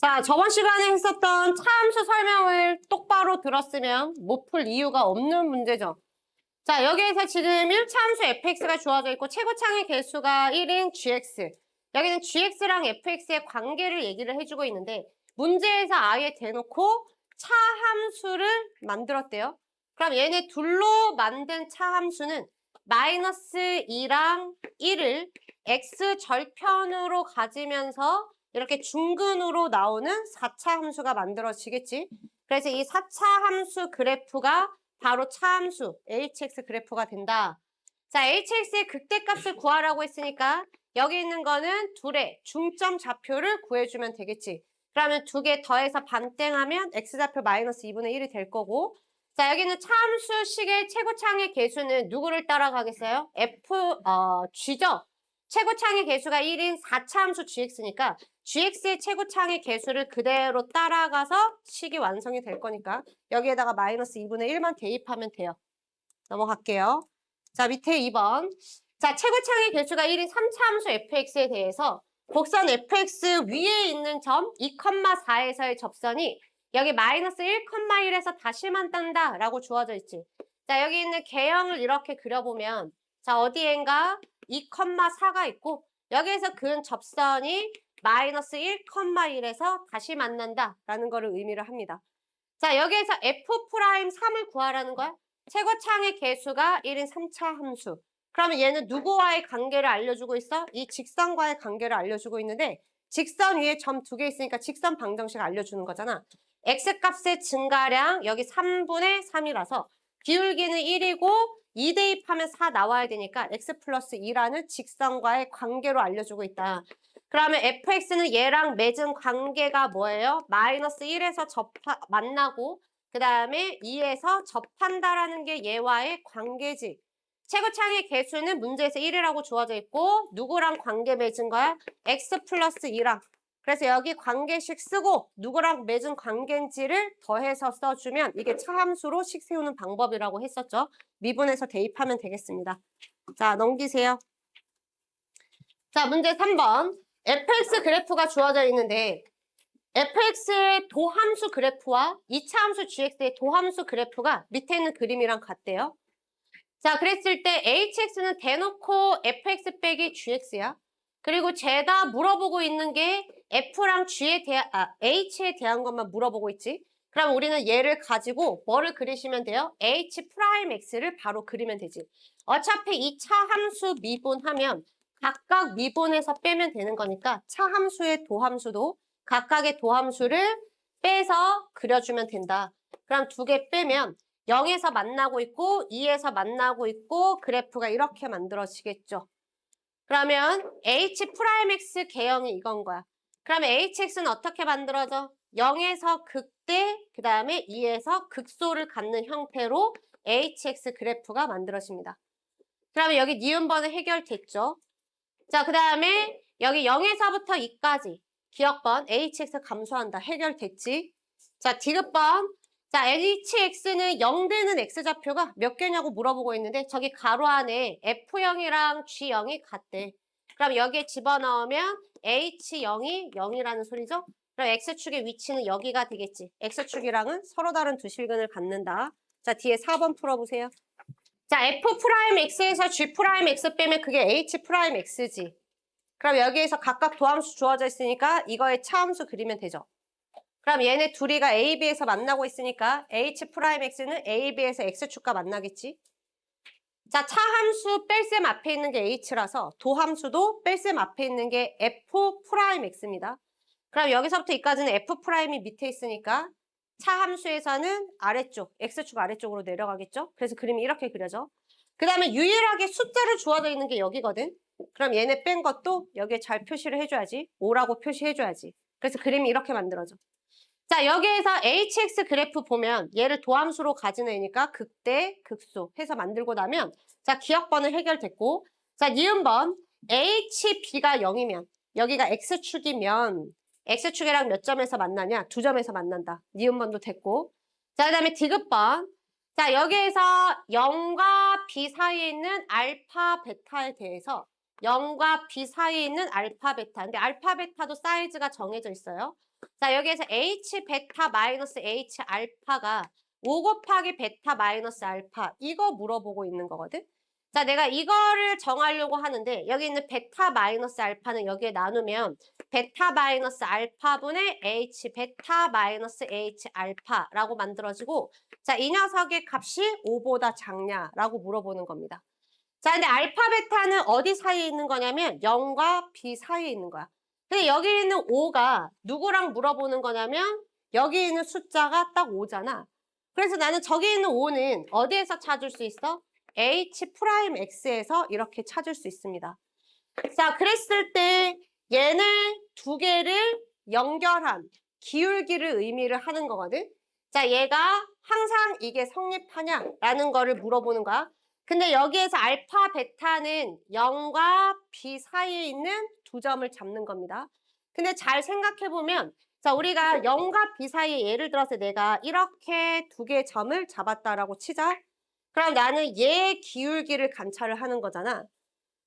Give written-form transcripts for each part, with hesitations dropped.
자, 저번 시간에 했었던 차함수 설명을 똑바로 들었으면 못 풀 이유가 없는 문제죠. 자, 여기에서 지금 1차함수 fx가 주어져 있고 최고창의 개수가 1인 gx. 여기는 gx랑 fx의 관계를 얘기를 해주고 있는데 문제에서 아예 대놓고 차함수를 만들었대요. 그럼 얘네 둘로 만든 차함수는 마이너스 2랑 1을 x절편으로 가지면서 이렇게 중근으로 나오는 4차 함수가 만들어지겠지. 그래서 이 4차 함수 그래프가 바로 차함수 hx 그래프가 된다. 자, hx의 극대값을 구하라고 했으니까 여기 있는 거는 둘의 중점 좌표를 구해주면 되겠지. 그러면 두 개 더해서 반땡하면 x좌표 마이너스 2분의 1이 될 거고, 자, 여기는 차함수식의 최고창의 개수는 누구를 따라가겠어요? g죠? 최고창의 개수가 1인 4차 함수 gx니까 gx의 최고창의 개수를 그대로 따라가서 식이 완성이 될 거니까 여기에다가 마이너스 2분의 1만 대입하면 돼요. 넘어갈게요. 자, 밑에 2번. 자, 최고창의 개수가 1인 3차 함수 fx에 대해서 곡선 fx 위에 있는 점 2,4에서의 접선이 여기 마이너스 1,1에서 다시 만든다라고 주어져 있지. 자, 여기 있는 개형을 이렇게 그려보면 자, 어디엔가 2,4가 있고 여기에서 그은 접선이 마이너스 1,1에서 다시 만난다라는 거를 의미를 합니다. 자, 여기에서 F'3을 구하라는 거야. 최고창의 개수가 1인 3차 함수. 그러면 얘는 누구와의 관계를 알려주고 있어? 이 직선과의 관계를 알려주고 있는데 직선 위에 점 두 개 있으니까 직선 방정식 알려주는 거잖아. x값의 증가량 여기 3분의 3이라서 기울기는 1이고 2 대입하면 4 나와야 되니까 x 플러스 2라는 직선과의 관계로 알려주고 있다. 그러면 fx는 얘랑 맺은 관계가 뭐예요? 마이너스 1에서 만나고 그 다음에 2에서 접한다라는 게 얘와의 관계지. 최고창의 개수는 문제에서 1이라고 주어져 있고 누구랑 관계 맺은 거야? x 플러스 2랑. 그래서 여기 관계식 쓰고 누구랑 맺은 관계인지를 더해서 써주면 이게 차함수로 식 세우는 방법이라고 했었죠. 미분해서 대입하면 되겠습니다. 자, 넘기세요. 자, 문제 3번. fx 그래프가 주어져 있는데 fx의 도함수 그래프와 2차 함수 gx의 도함수 그래프가 밑에 있는 그림이랑 같대요. 자, 그랬을 때 hx는 대놓고 fx 빼기 gx야. 그리고 죄다 물어보고 있는 게 f랑 h에 대한 것만 물어보고 있지. 그럼 우리는 얘를 가지고 뭐를 그리시면 돼요? h'x를 바로 그리면 되지. 어차피 2차 함수 미분하면 각각 미분해서 빼면 되는 거니까 차함수의 도함수도 각각의 도함수를 빼서 그려주면 된다. 그럼 두 개 빼면 0에서 만나고 있고 2에서 만나고 있고 그래프가 이렇게 만들어지겠죠. 그러면 h'x 개형이 이건 거야. 그러면 hx는 어떻게 만들어져? 0에서 극대, 그 다음에 2에서 극소를 갖는 형태로 hx 그래프가 만들어집니다. 그러면 여기 니은번은 해결됐죠. 자, 그 다음에 여기 0에서부터 2까지 기억번 hx 감소한다. 해결됐지. 자, 디귿번. 자, hx는 0 되는 x좌표가 몇 개냐고 물어보고 있는데 저기 가로 안에 f0이랑 g0이 같대. 그럼 여기에 집어넣으면 h0이 0이라는 소리죠? 그럼 x축의 위치는 여기가 되겠지. x축이랑은 서로 다른 두 실근을 갖는다. 자, 뒤에 4번 풀어보세요. 자, f'x에서 g'x 빼면 그게 h'x지. 그럼 여기에서 각각 도함수 주어져 있으니까 이거의 차함수 그리면 되죠. 그럼 얘네 둘이가 A, B에서 만나고 있으니까 h'x는 A, B에서 x축과 만나겠지. 자, 차함수 뺄셈 앞에 있는 게 h라서 도함수도 뺄셈 앞에 있는 게 f'x입니다. 그럼 여기서부터 여기까지는 f'이 밑에 있으니까 차함수에서는 아래쪽, x축 아래쪽으로 내려가겠죠? 그래서 그림이 이렇게 그려져. 그 다음에 유일하게 숫자로 주어져 있는 게 여기거든? 그럼 얘네 뺀 것도 여기에 잘 표시를 해줘야지. 5라고 표시해줘야지. 그래서 그림이 이렇게 만들어져. 자, 여기에서 hx 그래프 보면 얘를 도함수로 가지는 애니까 극대, 극소 해서 만들고 나면 자, 기억번은 해결됐고 자, 니은번 hb가 0이면 여기가 x축이면 x축이랑 몇 점에서 만나냐? 2점에서 만난다. 니은번도 됐고 자, 그 다음에 디귿번 자, 여기에서 0과 b 사이에 있는 알파, 베타에 대해서 0과 b 사이에 있는 알파, 베타 근데 알파, 베타도 사이즈가 정해져 있어요. 자, 여기에서 H 베타 마이너스 H 알파가 5 곱하기 베타 마이너스 알파 이거 물어보고 있는 거거든. 자, 내가 이거를 정하려고 하는데 여기 있는 베타 마이너스 알파는 여기에 나누면 베타 마이너스 알파분의 H 베타 마이너스 H 알파라고 만들어지고 자, 이 녀석의 값이 5보다 작냐라고 물어보는 겁니다. 자, 근데 알파 베타는 어디 사이에 있는 거냐면 0과 B 사이에 있는 거야. 근데 여기 있는 5가 누구랑 물어보는 거냐면 여기 있는 숫자가 딱 5잖아. 그래서 나는 저기 있는 5는 어디에서 찾을 수 있어? H 프라임 X에서 이렇게 찾을 수 있습니다. 자, 그랬을 때 얘는 두 개를 연결한 기울기를 의미를 하는 거거든. 자, 얘가 항상 이게 성립하냐라는 거를 물어보는 거야. 근데 여기에서 알파, 베타는 0과 B 사이에 있는 두 점을 잡는 겁니다. 근데 잘 생각해보면 자, 우리가 0과 B 사이에 예를 들어서 내가 이렇게 두 개의 점을 잡았다라고 치자. 그럼 나는 얘의 기울기를 관찰을 하는 거잖아.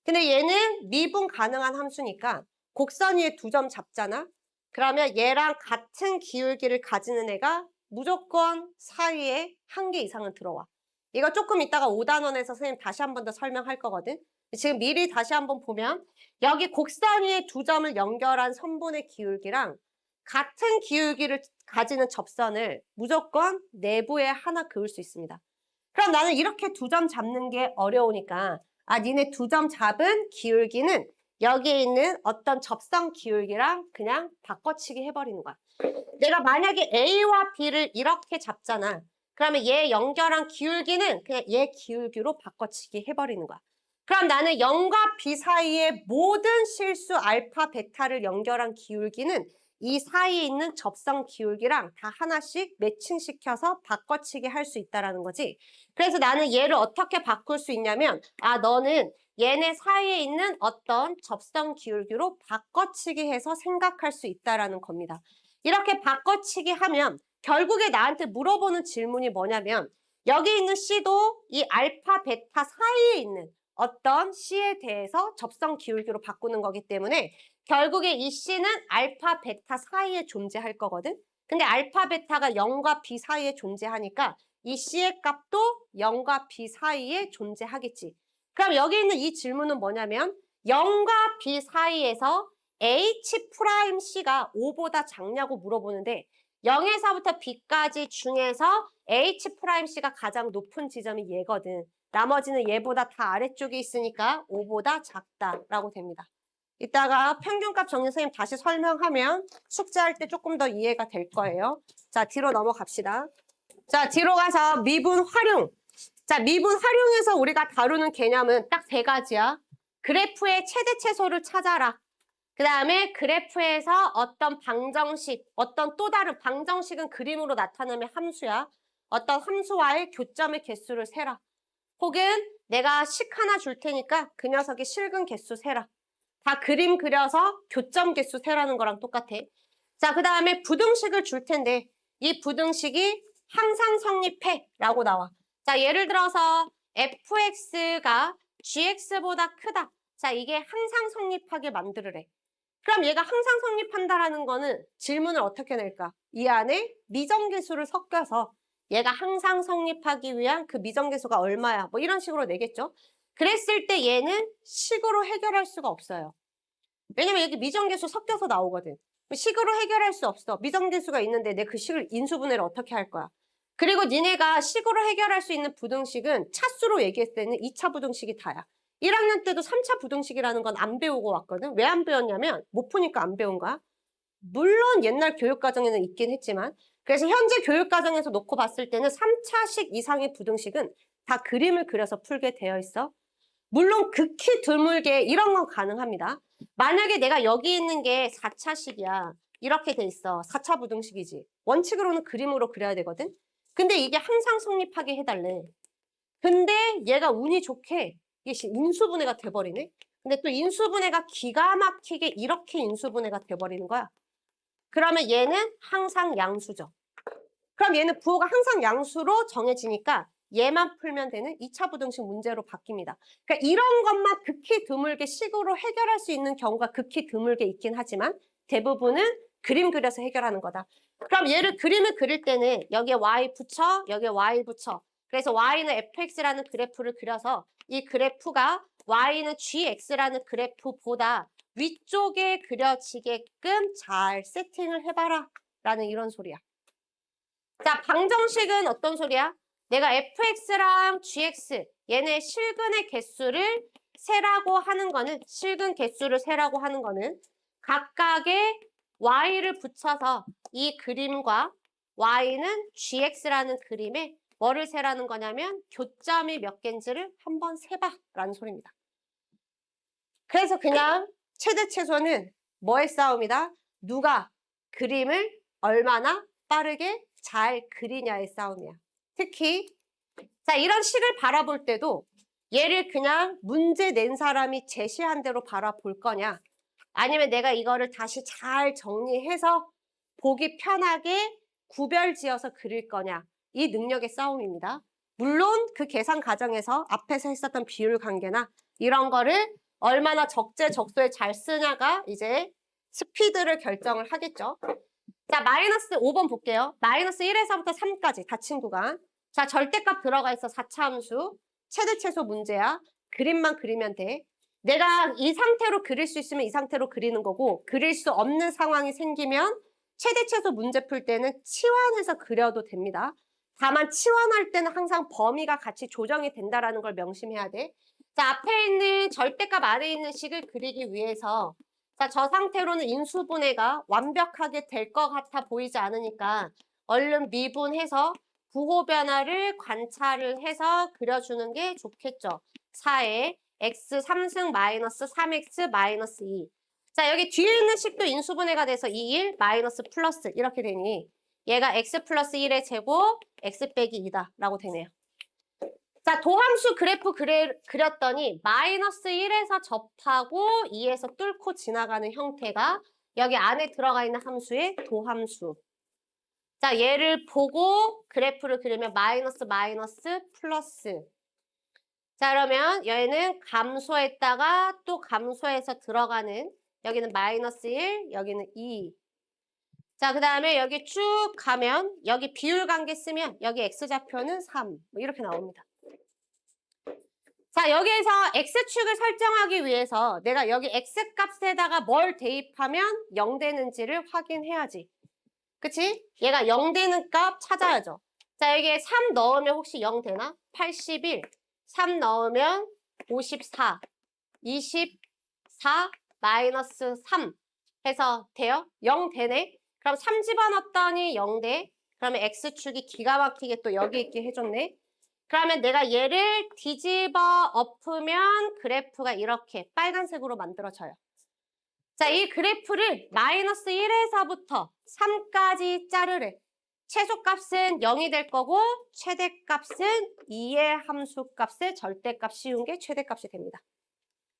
근데 얘는 미분 가능한 함수니까 곡선 위에 두 점 잡잖아. 그러면 얘랑 같은 기울기를 가지는 애가 무조건 사이에 한 개 이상은 들어와. 이거 조금 이따가 5단원에서 선생님 다시 한 번 더 설명할 거거든. 지금 미리 다시 한번 보면 여기 곡선 위에 두 점을 연결한 선분의 기울기랑 같은 기울기를 가지는 접선을 무조건 내부에 하나 그을 수 있습니다. 그럼 나는 이렇게 두 점 잡는 게 어려우니까 아, 니네 두 점 잡은 기울기는 여기에 있는 어떤 접선 기울기랑 그냥 바꿔치기 해버리는 거야. 내가 만약에 A와 B를 이렇게 잡잖아. 그러면 얘 연결한 기울기는 그냥 얘 기울기로 바꿔치기 해버리는 거야. 그럼 나는 0과 B 사이의 모든 실수 알파, 베타를 연결한 기울기는 이 사이에 있는 접선 기울기랑 다 하나씩 매칭시켜서 바꿔치기 할 수 있다는 거지. 그래서 나는 얘를 어떻게 바꿀 수 있냐면 아, 너는 얘네 사이에 있는 어떤 접선 기울기로 바꿔치기 해서 생각할 수 있다는 겁니다. 이렇게 바꿔치기 하면 결국에 나한테 물어보는 질문이 뭐냐면 여기 있는 C도 이 알파, 베타 사이에 있는 어떤 C에 대해서 접선 기울기로 바꾸는 거기 때문에 결국에 이 C는 알파, 베타 사이에 존재할 거거든. 근데 알파, 베타가 0과 B 사이에 존재하니까 이 C의 값도 0과 B 사이에 존재하겠지. 그럼 여기 있는 이 질문은 뭐냐면 0과 B 사이에서 H'C가 5보다 작냐고 물어보는데 0에서부터 B까지 중에서 H'C가 가장 높은 지점이 얘거든. 나머지는 얘보다 다 아래쪽에 있으니까 5보다 작다라고 됩니다. 이따가 평균값 정리 선생님 다시 설명하면 숙제할 때 조금 더 이해가 될 거예요. 자, 뒤로 넘어갑시다. 자, 뒤로 가서 미분 활용. 자, 미분 활용에서 우리가 다루는 개념은 딱 세 가지야. 그래프의 최대 최소를 찾아라. 그 다음에 그래프에서 어떤 방정식, 어떤 또 다른 방정식은 그림으로 나타나면 함수야. 어떤 함수와의 교점의 개수를 세라. 혹은 내가 식 하나 줄 테니까 그 녀석의 실근 개수 세라. 다 그림 그려서 교점 개수 세라는 거랑 똑같아. 자, 그 다음에 부등식을 줄 텐데 이 부등식이 항상 성립해 라고 나와. 자, 예를 들어서 fx가 gx보다 크다. 자, 이게 항상 성립하게 만들으래. 그럼 얘가 항상 성립한다라는 거는 질문을 어떻게 낼까? 이 안에 미정계수를 섞여서 얘가 항상 성립하기 위한 그 미정계수가 얼마야? 뭐 이런 식으로 내겠죠? 그랬을 때 얘는 식으로 해결할 수가 없어요. 왜냐면 여기 미정계수 섞여서 나오거든. 식으로 해결할 수 없어. 미정계수가 있는데 내 그 식을 인수분해를 어떻게 할 거야? 그리고 니네가 식으로 해결할 수 있는 부등식은 차수로 얘기했을 때는 2차 부등식이 다야. 1학년 때도 3차 부등식이라는 건 안 배우고 왔거든. 왜 안 배웠냐면 못 푸니까 안 배운 거야. 물론 옛날 교육과정에는 있긴 했지만 그래서 현재 교육과정에서 놓고 봤을 때는 3차식 이상의 부등식은 다 그림을 그려서 풀게 되어 있어. 물론 극히 드물게 이런 건 가능합니다. 만약에 내가 여기 있는 게 4차식이야. 이렇게 돼 있어. 4차 부등식이지. 원칙으로는 그림으로 그려야 되거든. 근데 이게 항상 성립하게 해달래. 근데 얘가 운이 좋게 이게 인수분해가 돼버리네. 근데 또 인수분해가 기가 막히게 이렇게 인수분해가 돼버리는 거야. 그러면 얘는 항상 양수죠. 그럼 얘는 부호가 항상 양수로 정해지니까 얘만 풀면 되는 2차 부등식 문제로 바뀝니다. 그러니까 이런 것만 극히 드물게 식으로 해결할 수 있는 경우가 극히 드물게 있긴 하지만 대부분은 그림 그려서 해결하는 거다. 그럼 얘를 그림을 그릴 때는 여기에 y 붙여, 여기에 y 붙여. 그래서 y는 fx라는 그래프를 그려서 이 그래프가 y는 gx라는 그래프보다 위쪽에 그려지게끔 잘 세팅을 해봐라 라는 이런 소리야. 자, 방정식은 어떤 소리야? 내가 fx랑 gx 얘네 실근의 개수를 세라고 하는 거는 실근 개수를 세라고 하는 거는 각각의 y를 붙여서 이 그림과 y는 gx라는 그림에 뭐를 세라는 거냐면 교점이 몇 개인지를 한번 세봐 라는 소리입니다. 그래서 그냥 최대 최소는 뭐의 싸움이다? 누가 그림을 얼마나 빠르게 잘 그리냐의 싸움이야. 특히 자 이런 식을 바라볼 때도 얘를 그냥 문제 낸 사람이 제시한 대로 바라볼 거냐 아니면 내가 이거를 다시 잘 정리해서 보기 편하게 구별지어서 그릴 거냐 이 능력의 싸움입니다. 물론 그 계산 과정에서 앞에서 했었던 비율 관계나 이런 거를 얼마나 적재적소에 잘 쓰냐가 이제 스피드를 결정을 하겠죠. 자, 마이너스 5번 볼게요. 마이너스 1에서부터 3까지 닫힌 구간. 자, 절대값 들어가 있어 4차 함수. 최대 최소 문제야. 그림만 그리면 돼. 내가 이 상태로 그릴 수 있으면 이 상태로 그리는 거고 그릴 수 없는 상황이 생기면 최대 최소 문제 풀 때는 치환해서 그려도 됩니다. 다만 치환할 때는 항상 범위가 같이 조정이 된다라는 걸 명심해야 돼. 자, 앞에 있는 절대값 아래에 있는 식을 그리기 위해서 자, 저 상태로는 인수분해가 완벽하게 될 것 같아 보이지 않으니까 얼른 미분해서 부호 변화를 관찰을 해서 그려주는 게 좋겠죠. 4에 x 3승 마이너스 3x 마이너스 2. 자, 여기 뒤에 있는 식도 인수분해가 돼서 2, 1 마이너스 플러스 이렇게 되니 얘가 x 플러스 1의 제곱 x 빼기 2다 라고 되네요. 자, 도함수 그래프 그렸더니 마이너스 1에서 접하고 2에서 뚫고 지나가는 형태가 여기 안에 들어가 있는 함수의 도함수. 자, 얘를 보고 그래프를 그리면 마이너스 마이너스 플러스. 자, 그러면 얘는 감소했다가 또 감소해서 들어가는 여기는 마이너스 1, 여기는 2. 자, 그 다음에 여기 쭉 가면 여기 비율 관계 쓰면 여기 x좌표는 3. 뭐 이렇게 나옵니다. 자, 여기에서 x축을 설정하기 위해서 내가 여기 x값에다가 뭘 대입하면 0 되는지를 확인해야지. 그치? 얘가 0 되는 값 찾아야죠. 자, 여기에 3 넣으면 혹시 0 되나? 81. 3 넣으면 54. 24 마이너스 3 해서 돼요? 0 되네? 그럼 3 집어넣었더니 0 돼. 그러면 x축이 기가 막히게 또 여기 있게 해줬네. 그러면 내가 얘를 뒤집어 엎으면 그래프가 이렇게 빨간색으로 만들어져요. 자, 이 그래프를 마이너스 1에서부터 3까지 자르래. 최소값은 0이 될 거고 최대값은 2의 함수값의 절대값 씌운 게 최대값이 됩니다.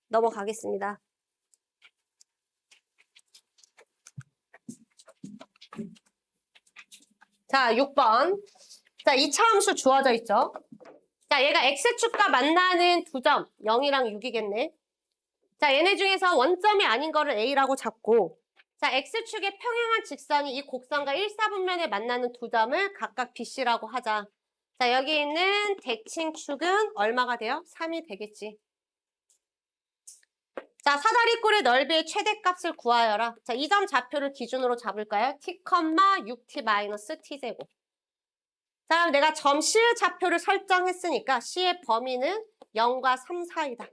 넘어가겠습니다. 자, 6번. 자, 2차 함수 주어져 있죠. 자, 얘가 x축과 만나는 두 점, 0이랑 6이겠네. 자, 얘네 중에서 원점이 아닌 거를 a라고 잡고 자, x축의 평행한 직선이 이 곡선과 1사분면에 만나는 두 점을 각각 bc라고 하자. 자, 여기 있는 대칭축은 얼마가 돼요? 3이 되겠지. 자, 사다리꼴의 넓이의 최대값을 구하여라. 자, 이 점 좌표를 기준으로 잡을까요? t, 6t 마이너스 t제곱. 자, 그럼 내가 점 C의 좌표를 설정했으니까 C의 범위는 0과 3 사이다.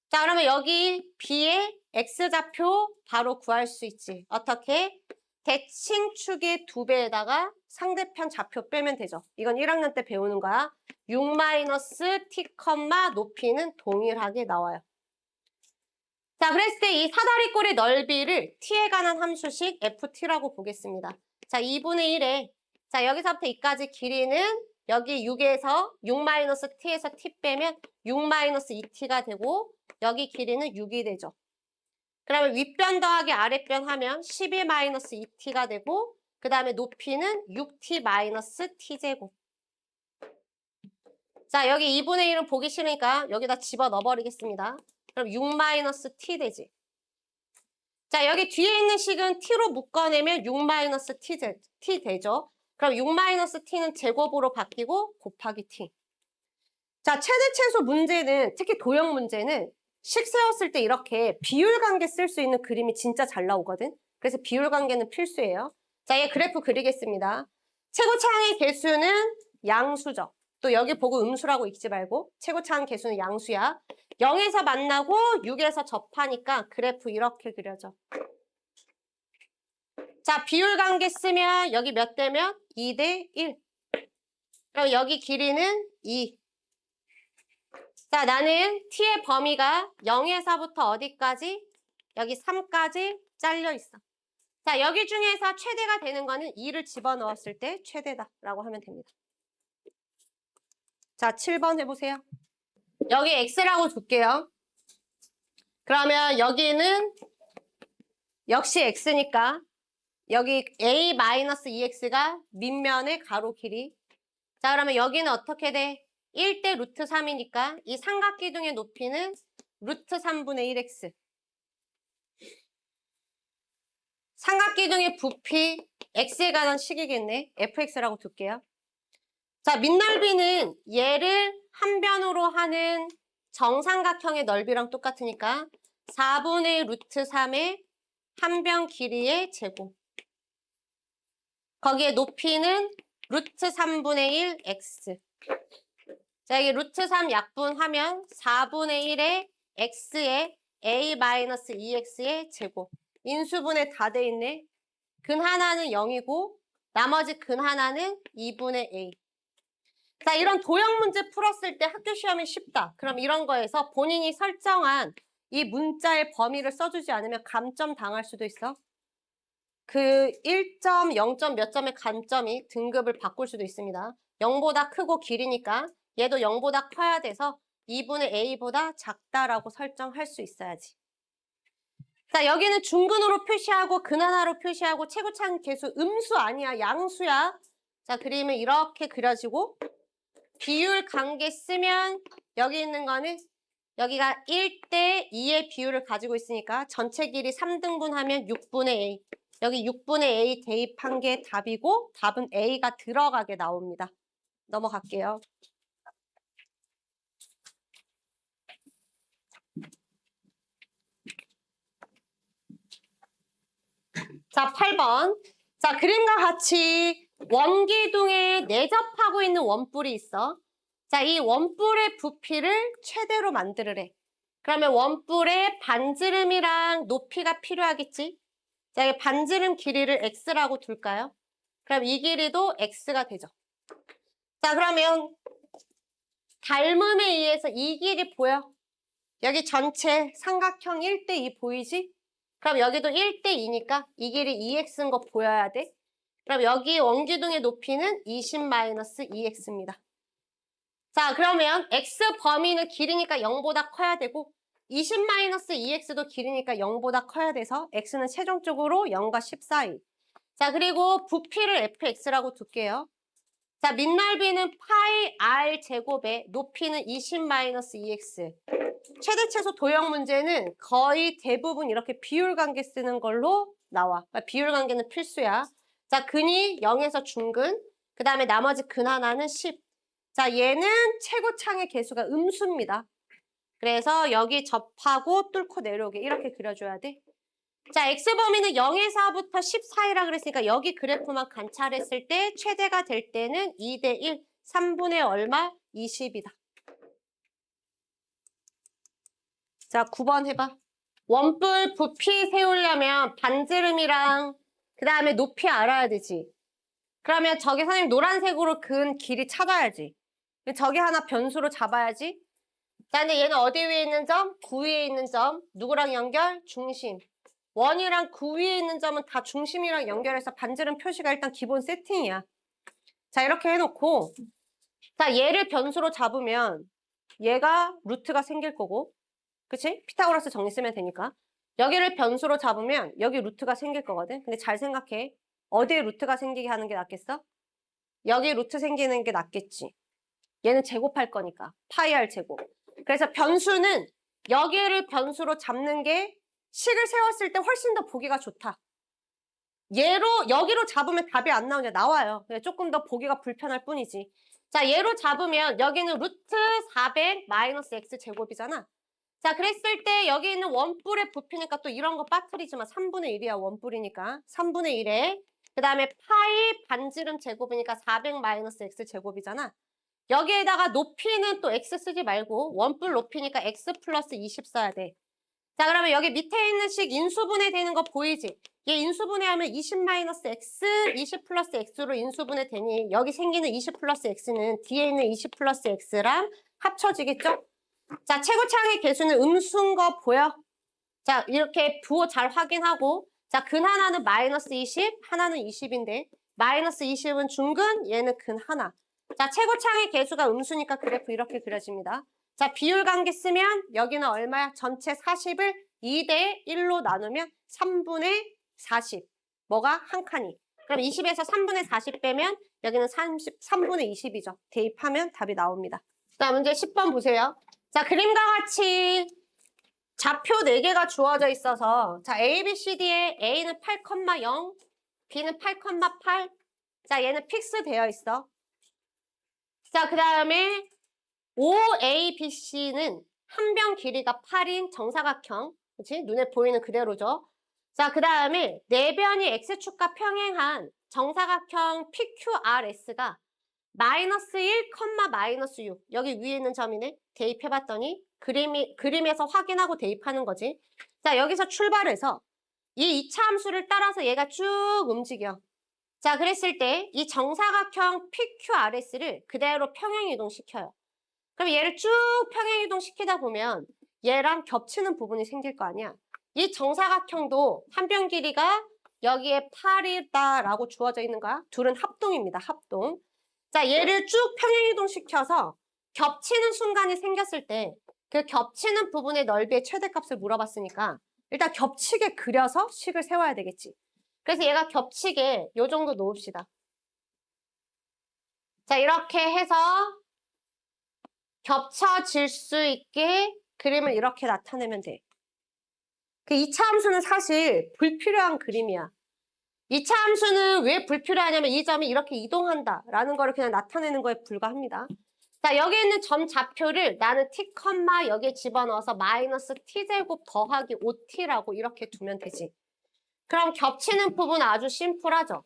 자, 그러면 여기 B의 X좌표 바로 구할 수 있지. 어떻게? 대칭축의 2배에다가 상대편 좌표 빼면 되죠. 이건 1학년 때 배우는 거야. 6-t, 높이는 동일하게 나와요. 자, 그랬을 때 이 사다리꼴의 넓이를 t에 관한 함수식 ft라고 보겠습니다. 자, 2분의 1에 자, 여기서부터 이까지 길이는 여기 6에서 6-t에서 t 빼면 6-2t가 되고 여기 길이는 6이 되죠. 그러면 윗변 더하기 아랫변 하면 12-2t가 되고 그 다음에 높이는 6t-t제곱. 자, 여기 2분의 1은 보기 싫으니까 여기다 집어넣어 버리겠습니다. 그럼 6-t 되지. 자, 여기 뒤에 있는 식은 t로 묶어내면 6-t 되죠. 그럼 6-t는 제곱으로 바뀌고 곱하기 t. 자, 최대 최소 문제는, 특히 도형 문제는 식 세웠을 때 이렇게 비율 관계 쓸 수 있는 그림이 진짜 잘 나오거든. 그래서 비율 관계는 필수예요. 자, 얘 그래프 그리겠습니다. 최고차항의 개수는 양수죠. 또 여기 보고 음수라고 읽지 말고 최고차항 개수는 양수야. 0에서 만나고 6에서 접하니까 그래프 이렇게 그려져. 자, 비율 관계 쓰면 여기 몇 대면? 2대1. 그럼 여기 길이는 2. 자, 나는 t의 범위가 0에서부터 어디까지? 여기 3까지 잘려 있어. 자, 여기 중에서 최대가 되는 거는 2를 집어넣었을 때 최대다라고 하면 됩니다. 자, 7번 해보세요. 여기 x라고 둘게요. 그러면 여기는 역시 x니까 여기 a-2x가 밑면의 가로 길이. 자, 그러면 여기는 어떻게 돼? 1대 루트 3이니까 이 삼각기둥의 높이는 루트 3분의 1x. 삼각기둥의 부피 x에 관한 식이겠네. fx라고 둘게요. 자, 밑넓이는 얘를 한 변으로 하는 정삼각형의 넓이랑 똑같으니까 4분의 루트 3의 한 변 길이의 제곱. 거기에 높이는 루트 3분의 1 x. 자, 여기 루트 3 약분하면 4분의 1의 x에 a-2x의 제곱. 인수분해 다 돼 있네. 근 하나는 0이고 나머지 근 하나는 2분의 a. 자, 이런 도형 문제 풀었을 때 학교 시험이 쉽다. 그럼 이런 거에서 본인이 설정한 이 문자의 범위를 써주지 않으면 감점 당할 수도 있어. 그 1점, 0점 몇 점의 감점이 등급을 바꿀 수도 있습니다. 0보다 크고 길이니까 얘도 0보다 커야 돼서 2분의 a보다 작다라고 설정할 수 있어야지. 자, 여기는 중근으로 표시하고 근 하나로 표시하고 최고차항 개수 음수 아니야. 양수야. 자, 그림은 이렇게 그려지고 비율 관계 쓰면 여기 있는 거는 여기가 1대 2의 비율을 가지고 있으니까 전체 길이 3등분 하면 6분의 a. 여기 6분의 a 대입한 게 답이고 답은 a가 들어가게 나옵니다. 넘어갈게요. 자, 8번. 자, 그림과 같이 원기둥에 내접하고 있는 원뿔이 있어. 자, 이 원뿔의 부피를 최대로 만들으래. 그러면 원뿔의 반지름이랑 높이가 필요하겠지? 자, 이 반지름 길이를 x라고 둘까요? 그럼 이 길이도 x가 되죠. 자, 그러면 닮음에 의해서 이 길이 보여. 여기 전체 삼각형 1대2 보이지? 그럼 여기도 1대2니까 이 길이 2x인 거 보여야 돼. 그럼 여기 원기둥의 높이는 20-2x입니다. 자, 그러면 x 범위는 길이니까 0보다 커야 되고 20-2x도 길이니까 0보다 커야 돼서 x는 최종적으로 0과 10 사이. 자, 그리고 부피를 fx라고 둘게요. 자, 밑넓이는 파이 r 제곱에 높이는 20-2x. 최대 최소 도형 문제는 거의 대부분 이렇게 비율 관계 쓰는 걸로 나와. 그러니까 비율 관계는 필수야. 자, 근이 0에서 중근. 그 다음에 나머지 근 하나는 10. 자, 얘는 최고창의 개수가 음수입니다. 그래서 여기 접하고 뚫고 내려오게 이렇게 그려줘야 돼. 자, x범위는 0에서부터 10 사이라 그랬으니까 여기 그래프만 관찰했을 때 최대가 될 때는 2대1, 3분의 얼마? 20이다. 자, 9번 해봐. 원뿔 부피 세우려면 반지름이랑 그 다음에 높이 알아야 되지. 그러면 저기 선생님 노란색으로 근 길이 찾아야지. 저기 하나 변수로 잡아야지. 자, 근데 얘는 어디 위에 있는 점? 9 위에 있는 점. 누구랑 연결? 중심. 원이랑 9 위에 있는 점은 다 중심이랑 연결해서 반지름 표시가 일단 기본 세팅이야. 자, 이렇게 해놓고 자, 얘를 변수로 잡으면 얘가 루트가 생길 거고 그치? 피타고라스 정리 쓰면 되니까. 여기를 변수로 잡으면 여기 루트가 생길 거거든. 근데 잘 생각해. 어디에 루트가 생기게 하는 게 낫겠어? 여기 루트 생기는 게 낫겠지. 얘는 제곱할 거니까. 파이 r 제곱. 그래서 변수는 여기를 변수로 잡는 게 식을 세웠을 때 훨씬 더 보기가 좋다. 여기로 잡으면 답이 안 나오냐? 나와요. 조금 더 보기가 불편할 뿐이지. 자, 얘로 잡으면 여기는 루트 400 마이너스 x 제곱이잖아. 자, 그랬을 때 여기 있는 원뿔의 부피니까 또 이런 거 빠뜨리지만 3분의 1이야, 원뿔이니까. 3분의 1에 그 다음에 파이 반지름 제곱이니까 400 마이너스 x 제곱이잖아. 여기에다가 높이는 또 x 쓰지 말고 원뿔 높이니까 x 플러스 20 써야 돼. 자, 그러면 여기 밑에 있는 식 인수분해 되는 거 보이지? 얘 인수분해하면 20 마이너스 x, 20 플러스 x로 인수분해 되니 여기 생기는 20 플러스 x는 뒤에 있는 20 플러스 x랑 합쳐지겠죠? 자, 최고차항의 개수는 음수인 거 보여? 자, 이렇게 부호 잘 확인하고 자, 근 하나는 마이너스 20, 하나는 20인데 마이너스 20은 중근, 얘는 근 하나. 자, 최고차항의 개수가 음수니까 그래프 이렇게 그려집니다. 자, 비율 관계 쓰면 여기는 얼마야? 전체 40을 2대 1로 나누면 3분의 40. 뭐가? 한 칸이. 그럼 20에서 3분의 40 빼면 여기는 3분의 20이죠. 대입하면 답이 나옵니다. 자, 문제 10번 보세요. 자, 그림과 같이 좌표 4개가 주어져 있어서 자, A, B, C, D에 A는 8,0, B는 8,8. 자, 얘는 픽스 되어 있어. 자, 그 다음에 OABC는 한 변 길이가 8인 정사각형. 그치? 눈에 보이는 그대로죠. 자, 그 다음에 네 변이 X축과 평행한 정사각형 PQRS가 마이너스 1, 마이너스 6. 여기 위에 있는 점이네. 대입해봤더니 그림에서 확인하고 대입하는 거지. 자, 여기서 출발해서 이 2차 함수를 따라서 얘가 쭉 움직여. 자, 그랬을 때 이 정사각형 PQRS를 그대로 평행이동시켜요. 그럼 얘를 쭉 평행이동시키다 보면 얘랑 겹치는 부분이 생길 거 아니야. 이 정사각형도 한 변 길이가 여기에 8이다라고 주어져 있는 거야. 둘은 합동입니다. 합동. 자, 얘를 쭉 평행이동시켜서 겹치는 순간이 생겼을 때 그 겹치는 부분의 넓이의 최대값을 물어봤으니까 일단 겹치게 그려서 식을 세워야 되겠지. 그래서 얘가 겹치게 요 정도 놓읍시다. 자, 이렇게 해서 겹쳐질 수 있게 그림을 이렇게 나타내면 돼. 그 2차 함수는 사실 불필요한 그림이야. 2차 함수는 왜 불필요하냐면 이 점이 이렇게 이동한다라는 거를 그냥 나타내는 거에 불과합니다. 자, 여기 있는 점 좌표를 나는 t, 여기에 집어넣어서 마이너스 t제곱 더하기 5t라고 이렇게 두면 되지. 그럼 겹치는 부분 아주 심플하죠?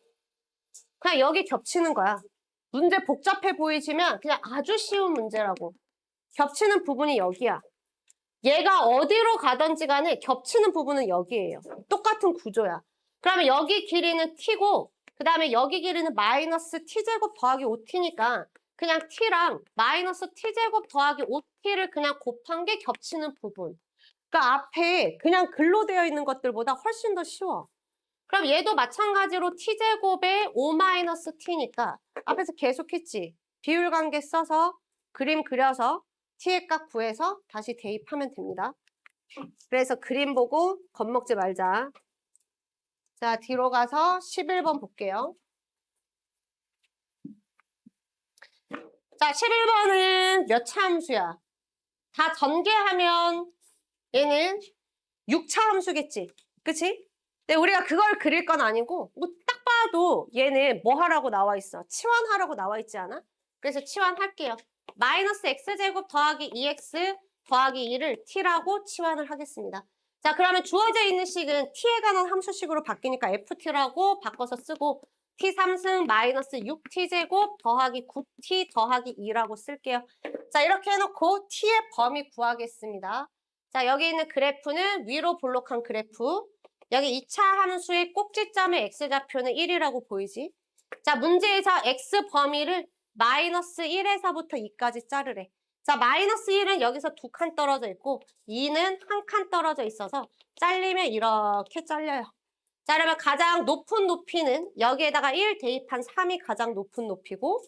그냥 여기 겹치는 거야. 문제 복잡해 보이지만 그냥 아주 쉬운 문제라고. 겹치는 부분이 여기야. 얘가 어디로 가든지 간에 겹치는 부분은 여기예요. 똑같은 구조야. 그러면 여기 길이는 t고 그 다음에 여기 길이는 마이너스 t제곱 더하기 5t니까 그냥 t랑 마이너스 t제곱 더하기 5t를 그냥 곱한 게 겹치는 부분. 그러니까 앞에 그냥 글로 되어 있는 것들보다 훨씬 더 쉬워. 그럼 얘도 마찬가지로 t제곱에 5-t니까 앞에서 계속했지. 비율 관계 써서 그림 그려서 t의 값 구해서 다시 대입하면 됩니다. 그래서 그림 보고 겁먹지 말자. 자, 뒤로 가서 11번 볼게요. 자, 11번은 몇 차 함수야? 다 전개하면 얘는 6차 함수겠지. 그치? 근데 우리가 그걸 그릴 건 아니고 뭐 딱 봐도 얘는 뭐 하라고 나와 있어? 치환하라고 나와 있지 않아? 그래서 치환할게요. 마이너스 x제곱 더하기 2x 더하기 2를 t라고 치환을 하겠습니다. 자, 그러면 주어져 있는 식은 t에 관한 함수식으로 바뀌니까 ft라고 바꿔서 쓰고 t 3승 마이너스 6t제곱 더하기 9t 더하기 2라고 쓸게요. 자, 이렇게 해놓고 t의 범위 구하겠습니다. 자, 여기 있는 그래프는 위로 볼록한 그래프. 여기 2차 함수의 꼭지점의 x좌표는 1이라고 보이지? 자, 문제에서 x 범위를 마이너스 1에서부터 2까지 자르래. 자, 마이너스 1은 여기서 2칸 떨어져 있고 2는 1칸 떨어져 있어서 잘리면 이렇게 잘려요. 자, 그러면 가장 높은 높이는 여기에다가 1 대입한 3이 가장 높은 높이고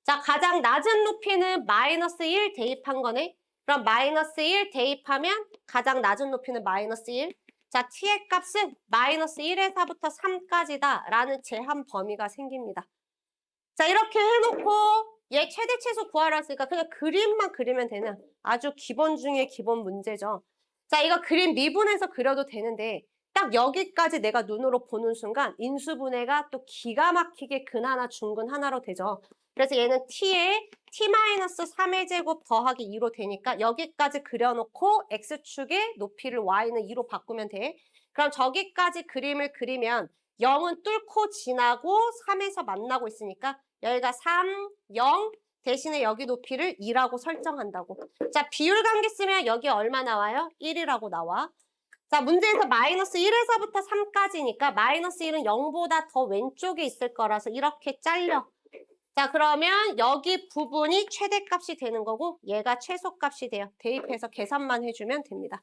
자, 가장 낮은 높이는 마이너스 1 대입한 거네. 그럼 마이너스 1 대입하면 가장 낮은 높이는 마이너스 1. 자, t의 값은 마이너스 1에서부터 3까지다 라는 제한 범위가 생깁니다. 자, 이렇게 해놓고 얘 최대 최소 구하라 했으니까 그냥 그림만 그리면 되는 아주 기본 중에 기본 문제죠. 자, 이거 그림 미분해서 그려도 되는데 딱 여기까지 내가 눈으로 보는 순간 인수분해가 또 기가 막히게 근 하나 중근 하나로 되죠. 그래서 얘는 t에 t-3의 제곱 더하기 2로 되니까 여기까지 그려놓고 x축의 높이를 y는 2로 바꾸면 돼. 그럼 저기까지 그림을 그리면 0은 뚫고 지나고 3에서 만나고 있으니까 여기가 3, 0 대신에 여기 높이를 2라고 설정한다고. 자, 비율 관계 쓰면 여기 얼마 나와요? 1이라고 나와. 자, 문제에서 마이너스 1에서부터 3까지니까 마이너스 1은 0보다 더 왼쪽에 있을 거라서 이렇게 잘려. 자, 그러면 여기 부분이 최대값이 되는 거고 얘가 최소값이 돼요. 대입해서 계산만 해주면 됩니다.